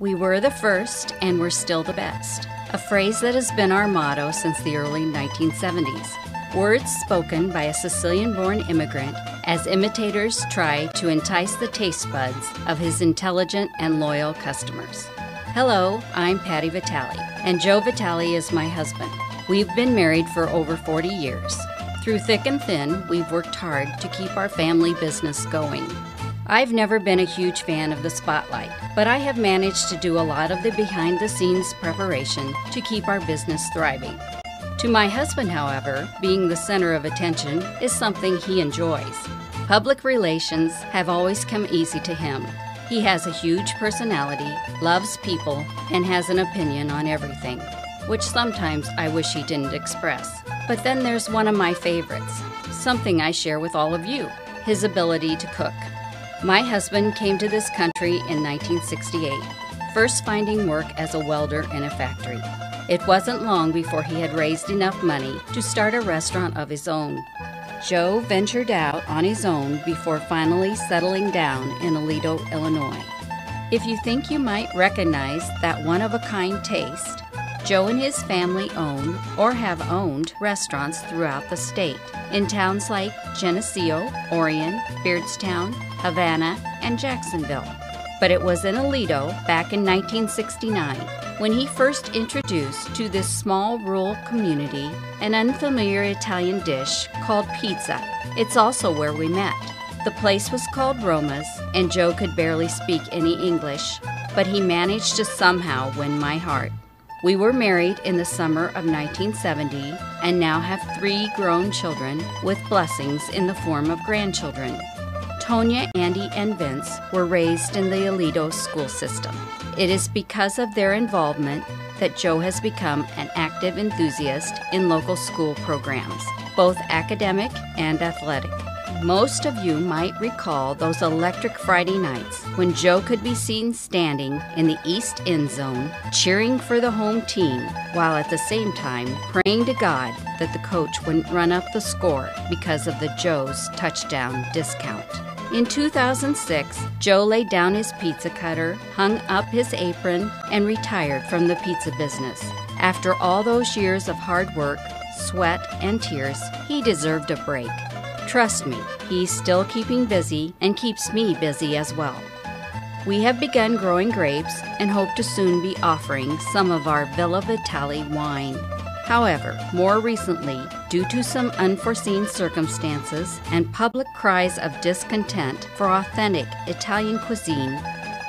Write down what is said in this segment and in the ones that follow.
We were the first and we're still the best, a phrase that has been our motto since the early 1970s. Words spoken by a Sicilian-born immigrant as imitators try to entice the taste buds of his intelligent and loyal customers. Hello, I'm Patti Vitale, and Joe Vitale is my husband. We've been married for over 40 years. Through thick and thin, we've worked hard to keep our family business going. I've never been a huge fan of the spotlight, but I have managed to do a lot of the behind-the-scenes preparation to keep our business thriving. To my husband, however, being the center of attention is something he enjoys. Public relations have always come easy to him. He has a huge personality, loves people, and has an opinion on everything, which sometimes I wish he didn't express. But then there's one of my favorites, something I share with all of you, his ability to cook. My husband came to this country in 1968, first finding work as a welder in a factory. It wasn't long before he had raised enough money to start a restaurant of his own. Joe ventured out on his own before finally settling down in Aledo, Illinois. If you think you might recognize that one-of-a-kind taste, Joe and his family own or have owned restaurants throughout the state, in towns like Geneseo, Orion, Beardstown, Havana, and Jacksonville. But it was in Aledo back in 1969 when he first introduced to this small rural community an unfamiliar Italian dish called pizza. It's also where we met. The place was called Roma's, and Joe could barely speak any English, but he managed to somehow win my heart. We were married in the summer of 1970 and now have 3 grown children with blessings in the form of grandchildren. Tonya, Andy, and Vince were raised in the Aledo school system. It is because of their involvement that Joe has become an active enthusiast in local school programs, both academic and athletic. Most of you might recall those electric Friday nights when Joe could be seen standing in the east end zone, cheering for the home team, while at the same time praying to God that the coach wouldn't run up the score because of the Joe's touchdown discount. In 2006, Joe laid down his pizza cutter, hung up his apron, and retired from the pizza business. After all those years of hard work, sweat, and tears, he deserved a break. Trust me, he's still keeping busy and keeps me busy as well. We have begun growing grapes and hope to soon be offering some of our Villa Vitale wine. However, more recently, due to some unforeseen circumstances and public cries of discontent for authentic Italian cuisine,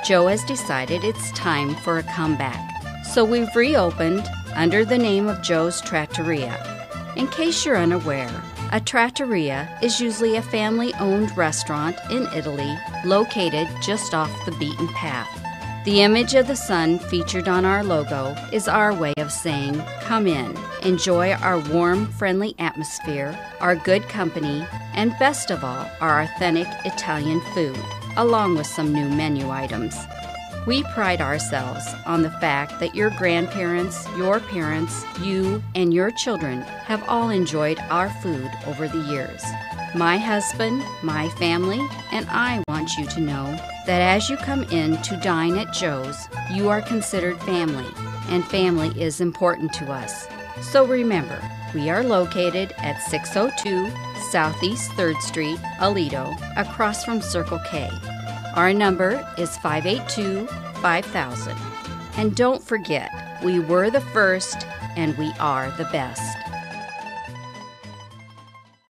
Joe has decided it's time for a comeback. So we've reopened under the name of Joe's Trattoria. In case you're unaware, a trattoria is usually a family-owned restaurant in Italy located just off the beaten path. The image of the sun featured on our logo is our way of saying, come in, enjoy our warm, friendly atmosphere, our good company, and best of all, our authentic Italian food, along with some new menu items. We pride ourselves on the fact that your grandparents, your parents, you, and your children have all enjoyed our food over the years. My husband, my family, and I want you to know that as you come in to dine at Joe's, you are considered family, and family is important to us. So remember, we are located at 602 Southeast 3rd Street, Aledo, across from Circle K. Our number is 582-5000. And don't forget, we were the first and we are the best.